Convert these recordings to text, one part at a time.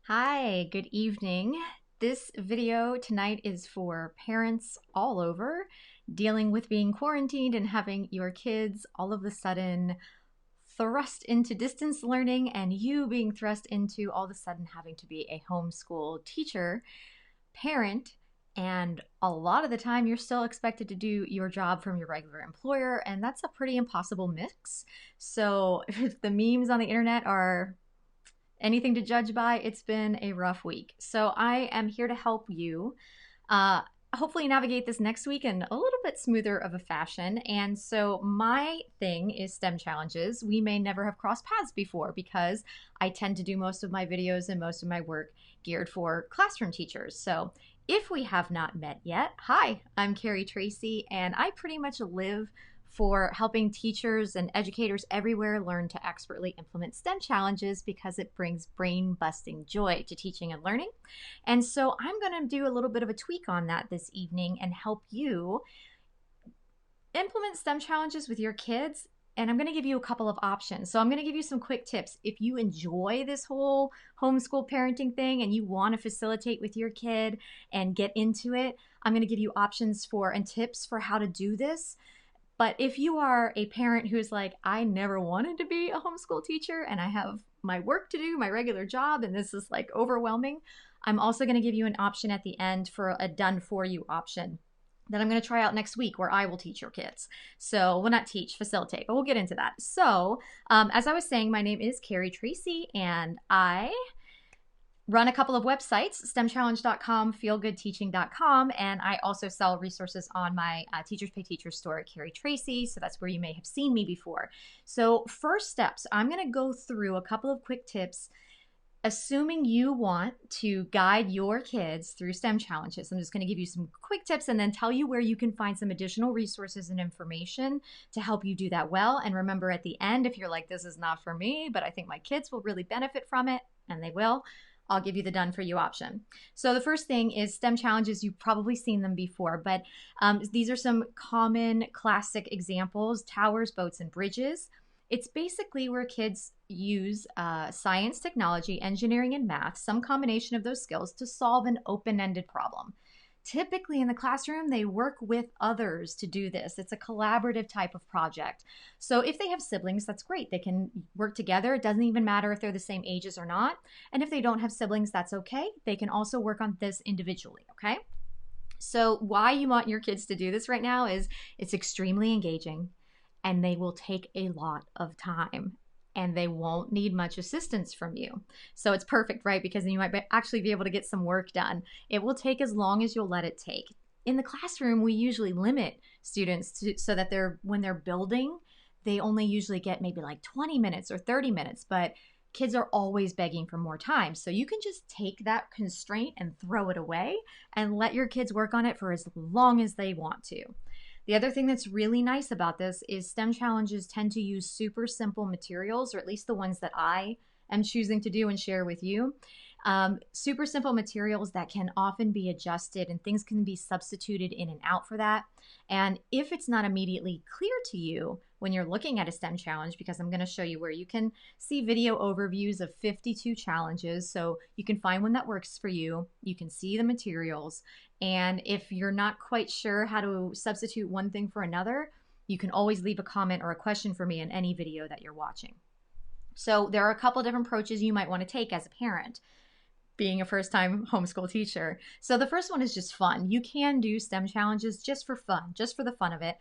Hi, good evening. This video tonight is for parents all over dealing with being quarantined and having your kids all of a sudden thrust into distance learning and you being thrust into all of a sudden having to be a homeschool teacher, parent, and a lot of the time you're still expected to do your job from your regular employer, and that's a pretty impossible mix. So if the memes on the internet are anything to judge by, it's been a rough week. So I am here to help you uh, hopefully navigate this next week in a little bit smoother of a fashion. And so my thing is STEM challenges. We may never have crossed paths before because I tend to do most of my videos and most of my work geared for classroom teachers. So if we have not met yet, hi, I'm Carrie Tracy, and I pretty much live for helping teachers and educators everywhere learn to expertly implement STEM challenges because it brings brain-busting joy to teaching and learning. And so I'm going to do a little bit of a tweak on that this evening and help you implement STEM challenges with your kids. And I'm going to give you a couple of options. So I'm going to give you some quick tips. If you enjoy this whole homeschool parenting thing and you want to facilitate with your kid and get into it, I'm going to give you options for and tips for how to do this. But if you are a parent who's like, I never wanted to be a homeschool teacher and I have my work to do, my regular job, and this is like overwhelming, I'm also going to give you an option at the end for a done for you option that I'm going to try out next week where I will teach your kids. So, well, not teach, facilitate, but we'll get into that. So, as I was saying, my name is Carrie Tracy and I run a couple of websites, stemchallenge.com, feelgoodteaching.com, and I also sell resources on my Teachers Pay Teachers store at Carrie Tracy, so that's where you may have seen me before. So first steps, I'm going to go through a couple of quick tips, assuming you want to guide your kids through STEM challenges. I'm just going to give you some quick tips and then tell you where you can find some additional resources and information to help you do that well. And remember at the end, if you're like, this is not for me, but I think my kids will really benefit from it, and they will, I'll give you the done for you option. So the first thing is STEM challenges. You've probably seen them before, but these are some common classic examples: towers, boats, and bridges. It's basically where kids use science, technology, engineering, and math, some combination of those skills, to solve an open-ended problem. Typically in the classroom, they work with others to do this. It's a collaborative type of project. So if they have siblings, that's great. They can work together. It doesn't even matter if they're the same ages or not. And if they don't have siblings, that's okay. They can also work on this individually, okay? So why you want your kids to do this right now is it's extremely engaging and they will take a lot of time and they won't need much assistance from you. So it's perfect, right? Because then you might actually be able to get some work done. It will take as long as you'll let it take. In the classroom, we usually limit students so that when they're building, they only usually get maybe like 20 minutes or 30 minutes, but kids are always begging for more time. So you can just take that constraint and throw it away and let your kids work on it for as long as they want to. The other thing that's really nice about this is STEM challenges tend to use super simple materials, or at least the ones that I am choosing to do and share with you. Super simple materials that can often be adjusted and things can be substituted in and out for that. And if it's not immediately clear to you when you're looking at a STEM challenge, because I'm going to show you where you can see video overviews of 52 challenges, so you can find one that works for you, you can see the materials, and if you're not quite sure how to substitute one thing for another, you can always leave a comment or a question for me in any video that you're watching. So there are a couple different approaches you might want to take as a parent, being a first-time homeschool teacher. So the first one is just fun. You can do STEM challenges just for fun, just for the fun of it,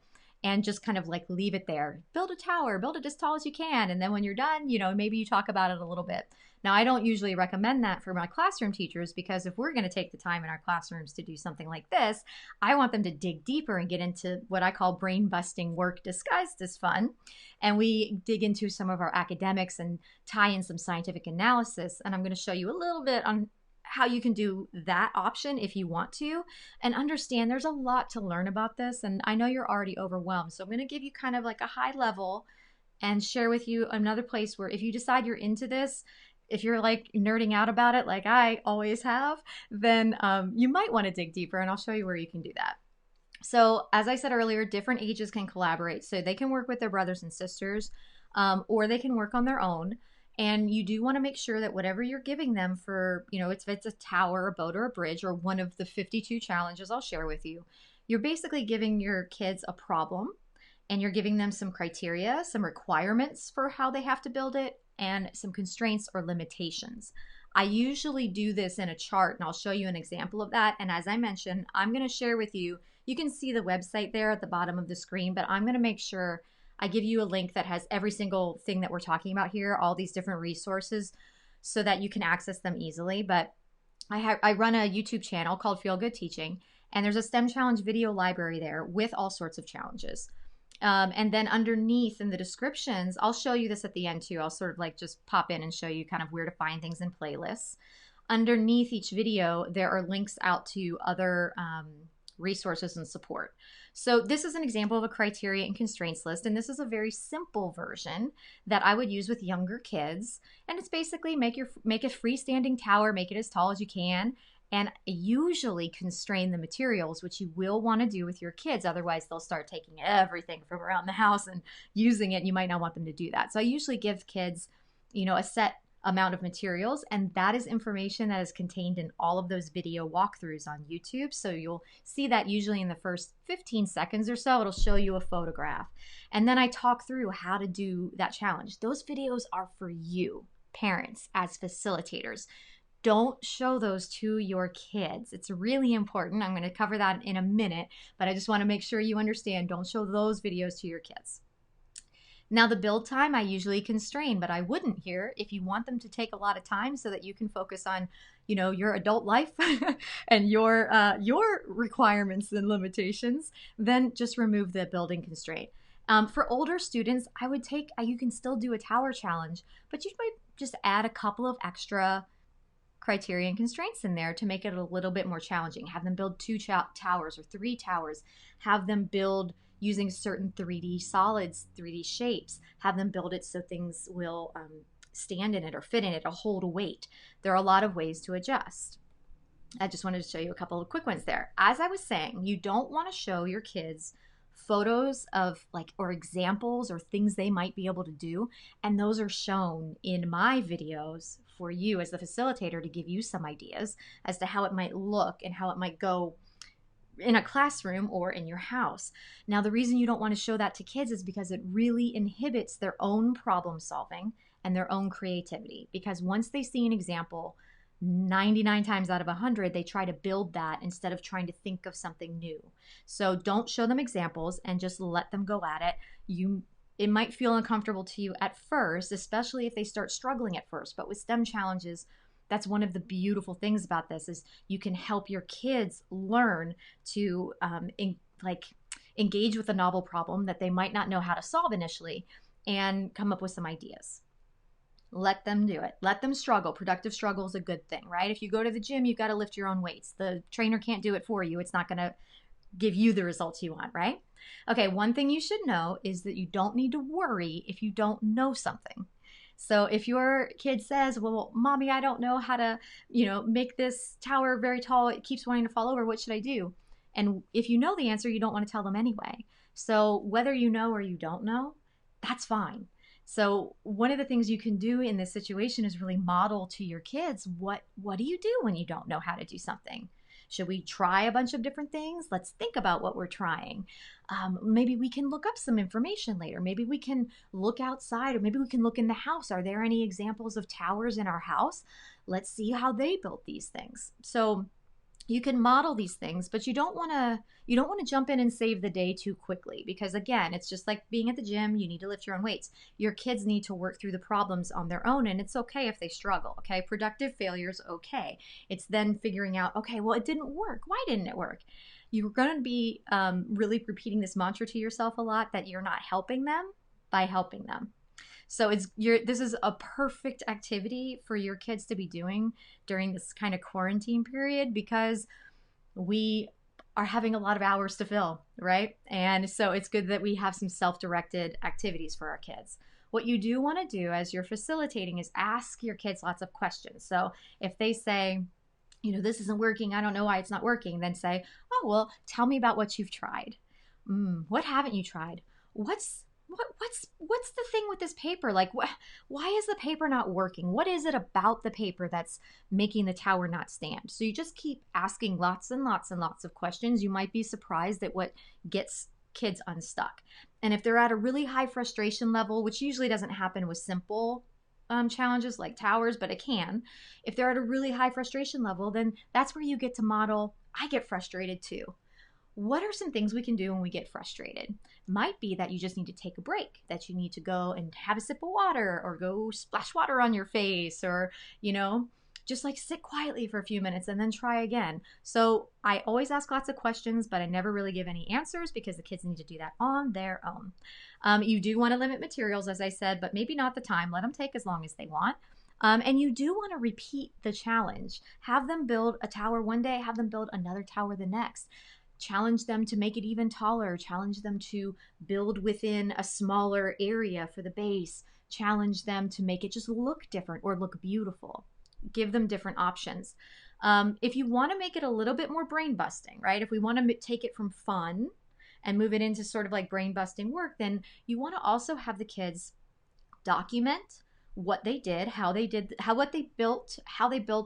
and just kind of like leave it there. Build a tower, build it as tall as you can, and then when you're done, maybe you talk about it a little bit. Now, I don't usually recommend that for my classroom teachers because if we're going to take the time in our classrooms to do something like this, I want them to dig deeper and get into what I call brain-busting work disguised as fun. And we dig into some of our academics and tie in some scientific analysis. And I'm going to show you a little bit on how you can do that option if you want to, and understand there's a lot to learn about this. And I know you're already overwhelmed. So I'm going to give you kind of like a high level and share with you another place where if you decide you're into this, if you're like nerding out about it like I always have, then you might want to dig deeper, and I'll show you where you can do that. So as I said earlier, different ages can collaborate. So they can work with their brothers and sisters, or they can work on their own. And you do want to make sure that whatever you're giving them for, if it's a tower, a boat, or a bridge, or one of the 52 challenges I'll share with you, you're basically giving your kids a problem and you're giving them some criteria, some requirements for how they have to build it, and some constraints or limitations. I usually do this in a chart, and I'll show you an example of that. And as I mentioned, I'm going to share with you, you can see the website there at the bottom of the screen, but I'm going to make sure I give you a link that has every single thing that we're talking about here, all these different resources, so that you can access them easily. But I run a YouTube channel called Feel Good Teaching, and there's a STEM challenge video library there with all sorts of challenges. And then underneath in the descriptions, I'll show you this at the end too. I'll sort of like just pop in and show you kind of where to find things in playlists. Underneath each video, there are links out to other resources and support. So this is an example of a criteria and constraints list, and this is a very simple version that I would use with younger kids. And it's basically make a freestanding tower, make it as tall as you can, and usually constrain the materials, which you will want to do with your kids. Otherwise, they'll start taking everything from around the house and using it. And you might not want them to do that. So I usually give kids, a set amount of materials, and that is information that is contained in all of those video walkthroughs on YouTube. So you'll see that usually in the first 15 seconds or so, it'll show you a photograph. And then I talk through how to do that challenge. Those videos are for you, parents, as facilitators. Don't show those to your kids. It's really important. I'm going to cover that in a minute, but I just want to make sure you understand, don't show those videos to your kids. Now, the build time I usually constrain, but I wouldn't here. If you want them to take a lot of time so that you can focus on, your adult life and your requirements and limitations, then just remove the building constraint. For older students, you can still do a tower challenge, but you might just add a couple of extra criteria and constraints in there to make it a little bit more challenging. Have them build 2 towers or 3 towers. Have them build using certain 3D solids, 3D shapes. Have them build it so things will stand in it or fit in it or hold a weight. There are a lot of ways to adjust. I just wanted to show you a couple of quick ones there. As I was saying, you don't want to show your kids photos of or examples or things they might be able to do, and those are shown in my videos for you as the facilitator to give you some ideas as to how it might look and how it might go in a classroom or in your house. Now, the reason you don't want to show that to kids is because it really inhibits their own problem solving and their own creativity, because once they see an example, 99 times out of 100, they try to build that instead of trying to think of something new. So don't show them examples and just let them go at it. It might feel uncomfortable to you at first, especially if they start struggling at first. But with STEM challenges, that's one of the beautiful things about this is you can help your kids learn to engage with a novel problem that they might not know how to solve initially and come up with some ideas. Let them do it. Let them struggle. Productive struggle is a good thing, right? If you go to the gym, you've got to lift your own weights. The trainer can't do it for you. It's not going to give you the results you want, right? Okay, one thing you should know is that you don't need to worry if you don't know something. So if your kid says, well, mommy, I don't know how to, make this tower very tall, it keeps wanting to fall over, what should I do? And if you know the answer, you don't want to tell them anyway. So whether you know or you don't know, that's fine. So one of the things you can do in this situation is really model to your kids, what do you do when you don't know how to do something? Should we try a bunch of different things? Let's think about what we're trying. Maybe we can look up some information later. Maybe we can look outside, or maybe we can look in the house. Are there any examples of towers in our house? Let's see how they built these things. So you can model these things, but you don't want to jump in and save the day too quickly, because again, it's just like being at the gym. You need to lift your own weights. Your kids need to work through the problems on their own, and it's okay if they struggle. Okay, productive failure is okay. It's then figuring out, okay, well, it didn't work. Why didn't it work? You're going to be really repeating this mantra to yourself a lot, that you're not helping them by helping them. So this is a perfect activity for your kids to be doing during this kind of quarantine period, because we are having a lot of hours to fill, right? And so it's good that we have some self-directed activities for our kids. What you do want to do as you're facilitating is ask your kids lots of questions. So if they say, this isn't working, I don't know why it's not working, then say, oh, well, tell me about what you've tried. What haven't you tried? What's what's the thing with this paper? Like, why is the paper not working? What is it about the paper that's making the tower not stand? So you just keep asking lots and lots and lots of questions. You might be surprised at what gets kids unstuck. And if they're at a really high frustration level, which usually doesn't happen with simple challenges like towers, but it can. If they're at a really high frustration level, then that's where you get to model, I get frustrated too. What are some things we can do when we get frustrated? Might be that you just need to take a break, that you need to go and have a sip of water or go splash water on your face, or, just like sit quietly for a few minutes and then try again. So I always ask lots of questions, but I never really give any answers because the kids need to do that on their own. You do want to limit materials, as I said, but maybe not the time. Let them take as long as they want. And you do want to repeat the challenge. Have them build a tower one day, have them build another tower the next. Challenge them to make it even taller. Challenge them to build within a smaller area for the base. Challenge them to make it just look different or look beautiful. Give them different options. If you want to make it a little bit more brain busting, right? If we want to take it from fun and move it into sort of like brain busting work, then you want to also have the kids document what they did, how they built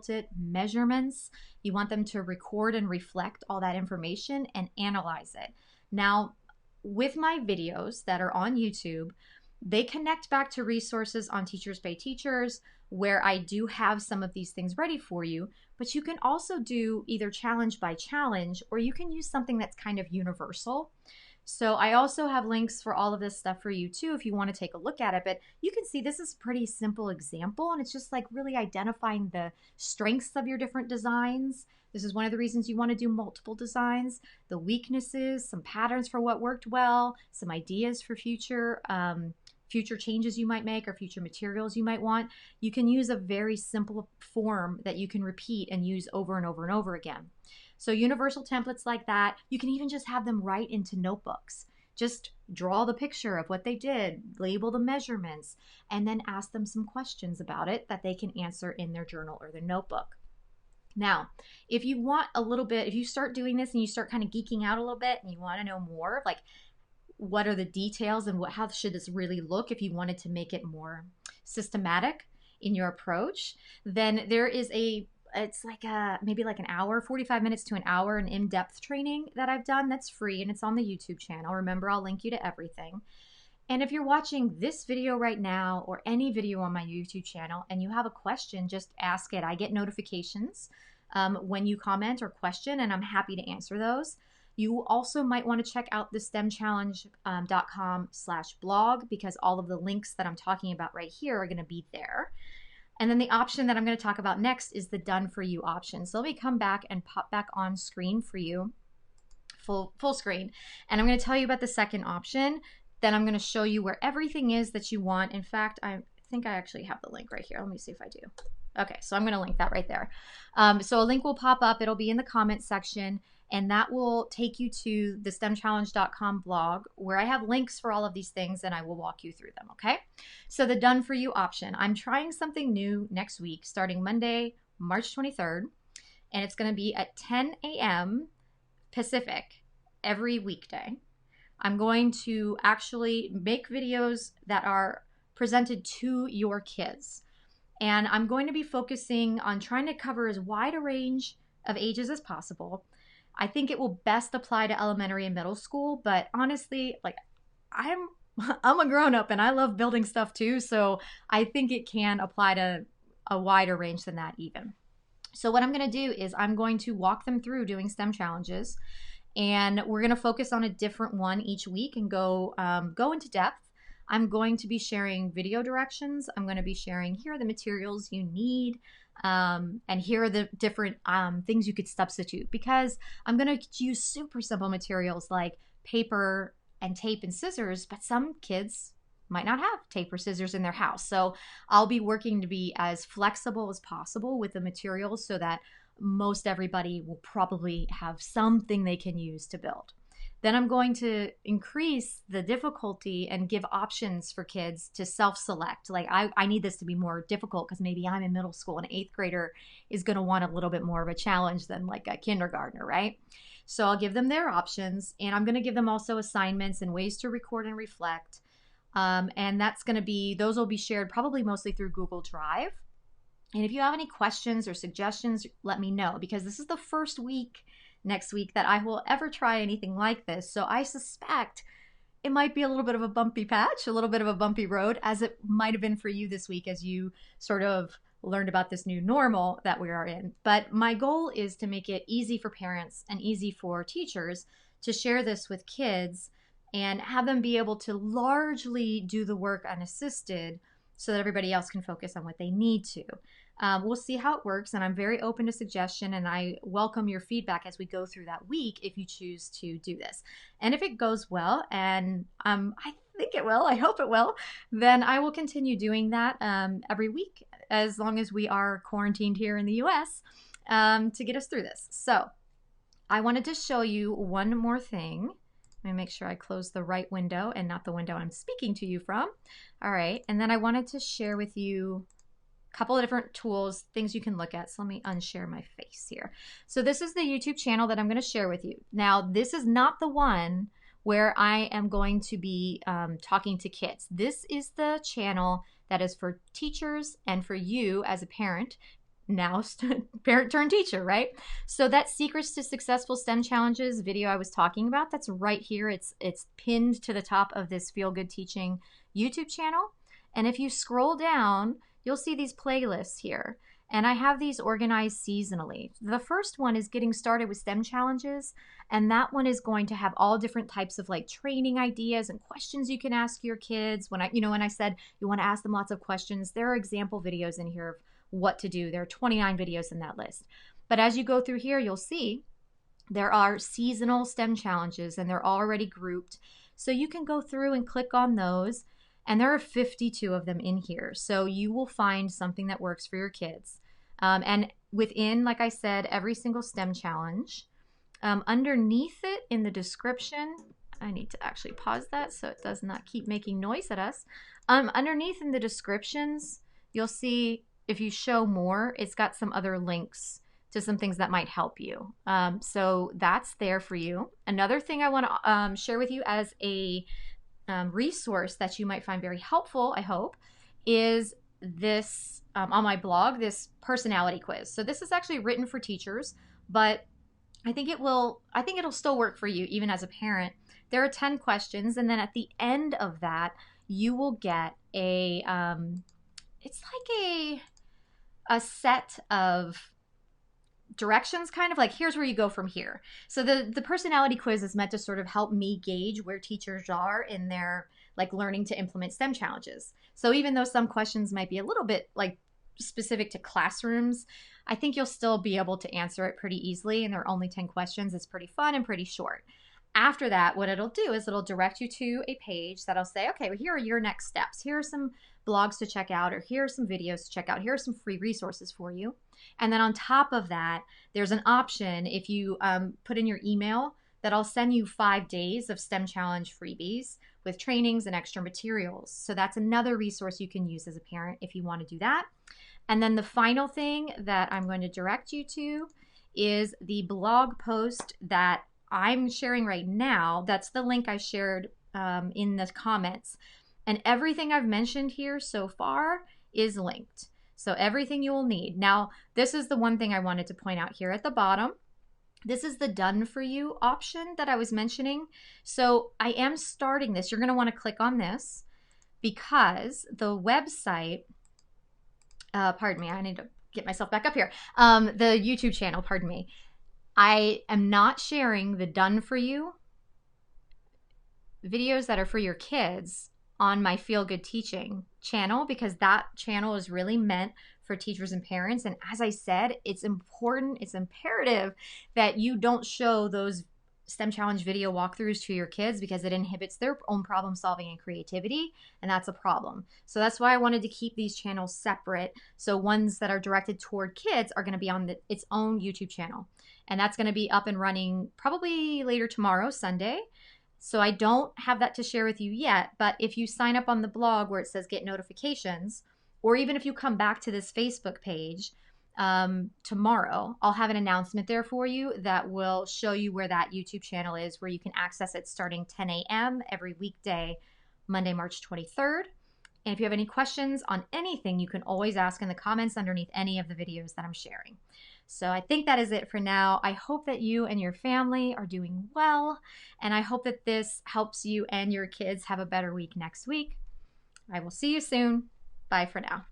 it, measurements. You want them to record and reflect all that information and analyze it. Now, with my videos that are on YouTube, they connect back to resources on Teachers Pay Teachers, where I do have some of these things ready for you, but you can also do either challenge by challenge, or you can use something that's kind of universal. So I also have links for all of this stuff for you too, if you want to take a look at it. But you can see this is a pretty simple example, and it's just like really identifying the strengths of your different designs. This is one of the reasons you want to do multiple designs, the weaknesses, some patterns for what worked well, some ideas for future changes you might make or future materials you might want. You can use a very simple form that you can repeat and use over and over and over again. So universal templates like that, you can even just have them write into notebooks. Just draw the picture of what they did, label the measurements, and then ask them some questions about it that they can answer in their journal or their notebook. Now, if you want a little bit, if you start doing this and you start kind of geeking out a little bit and you want to know more, like what are the details and how should this really look, if you wanted to make it more systematic in your approach, then there is it's like maybe like an hour, 45 minutes to an hour, an in-depth training that I've done that's free, and it's on the YouTube channel. Remember, I'll link you to everything. And if you're watching this video right now or any video on my YouTube channel and you have a question, just ask it. I get notifications when you comment or question, and I'm happy to answer those. You also might want to check out the stemchallenge.com/blog, because all of the links that I'm talking about right here are going to be there. And then the option that I'm going to talk about next is the done for you option. So let me come back and pop back on screen for you, full screen. And I'm going to tell you about the second option. Then I'm going to show you where everything is that you want. In fact, I think I actually have the link right here. Let me see if I do. Okay, so I'm going to link that right there. So a link will pop up. It'll be in the comment section, and that will take you to the stemchallenge.com blog, where I have links for all of these things, and I will walk you through them, okay? So the done for you option. I'm trying something new next week, starting Monday, March 23rd, and it's going to be at 10 a.m. Pacific every weekday. I'm going to actually make videos that are presented to your kids. And I'm going to be focusing on trying to cover as wide a range of ages as possible. I think it will best apply to elementary and middle school, but honestly, like I'm a grown-up and I love building stuff too, so I think it can apply to a wider range than that even. So what I'm going to do is I'm going to walk them through doing STEM challenges, and we're going to focus on a different one each week and go into depth. I'm going to be sharing video directions. I'm going to be sharing, here are the materials you need, and here are the different things you could substitute, because I'm going to use super simple materials like paper and tape and scissors, but some kids might not have tape or scissors in their house. So I'll be working to be as flexible as possible with the materials so that most everybody will probably have something they can use to build. Then I'm going to increase the difficulty and give options for kids to self-select. Like I need this to be more difficult because maybe I'm in middle school and an 8th grader is going to want a little bit more of a challenge than like a kindergartner, right? So I'll give them their options, and I'm going to give them also assignments and ways to record and reflect. And that's going to be, those will be shared probably mostly through Google Drive. And if you have any questions or suggestions, let me know, because this is the first week next week that I will ever try anything like this. So I suspect it might be a little bit of a bumpy patch, a little bit of a bumpy road, as it might have been for you this week as you sort of learned about this new normal that we are in. But my goal is to make it easy for parents and easy for teachers to share this with kids and have them be able to largely do the work unassisted so that everybody else can focus on what they need to. We'll see how it works, and I'm very open to suggestion, and I welcome your feedback as we go through that week if you choose to do this. And if it goes well, and I think it will, I hope it will, then I will continue doing that every week as long as we are quarantined here in the US to get us through this. So I wanted to show you one more thing. Let me make sure I close the right window and not the window I'm speaking to you from. All right, and then I wanted to share with you couple of different tools, things you can look at. So let me unshare my face here. So this is the YouTube channel that I'm going to share with you. Now, this is not the one where I am going to be talking to kids. This is the channel that is for teachers and for you as a parent, now parent turned teacher, right? So that Secrets to Successful STEM Challenges video I was talking about, that's right here. It's pinned to the top of this Feel Good Teaching YouTube channel. And if you scroll down, you'll see these playlists here, and I have these organized seasonally. The first one is Getting Started with STEM Challenges, and that one is going to have all different types of like training ideas and questions you can ask your kids. When I said you want to ask them lots of questions, there are example videos in here of what to do. There are 29 videos in that list. But as you go through here, you'll see there are seasonal STEM challenges, and they're already grouped. So you can go through and click on those. And there are 52 of them in here. So you will find something that works for your kids. And within, like I said, every single STEM challenge, underneath it in the description, I need to actually pause that so it does not keep making noise at us. Underneath in the descriptions, you'll see if you show more, it's got some other links to some things that might help you. So that's there for you. Another thing I want to share with you as a resource that you might find very helpful, I hope, is this on my blog, this personality quiz. So this is actually written for teachers, but I think it'll still work for you even as a parent. There are 10 questions, and then at the end of that, you will get a it's like a set of directions, kind of like here's where you go from here. So the personality quiz is meant to sort of help me gauge where teachers are in their like learning to implement STEM challenges. So even though some questions might be a little bit like specific to classrooms, I think you'll still be able to answer it pretty easily, and there are only 10 questions. It's pretty fun and pretty short. After that, what it'll do is it'll direct you to a page that'll say, okay, well, here are your next steps. Here are some blogs to check out, or here are some videos to check out. Here are some free resources for you. And then on top of that, there's an option if you put in your email that I'll send you 5 days of STEM Challenge freebies with trainings and extra materials. So that's another resource you can use as a parent if you want to do that. And then the final thing that I'm going to direct you to is the blog post that I'm sharing right now. That's the link I shared in the comments. And everything I've mentioned here so far is linked. So everything you will need. Now, this is the one thing I wanted to point out here at the bottom. This is the done for you option that I was mentioning. So I am starting this. You're going to want to click on this because the website, pardon me, I need to get myself back up here. The YouTube channel, pardon me. I am not sharing the done for you videos that are for your kids on my Feel Good Teaching channel, because that channel is really meant for teachers and parents. And as I said, it's important, it's imperative that you don't show those STEM Challenge video walkthroughs to your kids, because it inhibits their own problem solving and creativity, and that's a problem. So that's why I wanted to keep these channels separate. So ones that are directed toward kids are going to be on its own YouTube channel, and that's going to be up and running probably later tomorrow, Sunday. So I don't have that to share with you yet, but if you sign up on the blog where it says get notifications, or even if you come back to this Facebook page tomorrow, I'll have an announcement there for you that will show you where that YouTube channel is, where you can access it starting 10 a.m. every weekday, Monday, March 23rd. And if you have any questions on anything, you can always ask in the comments underneath any of the videos that I'm sharing. So I think that is it for now. I hope that you and your family are doing well, and I hope that this helps you and your kids have a better week next week. I will see you soon. Bye for now.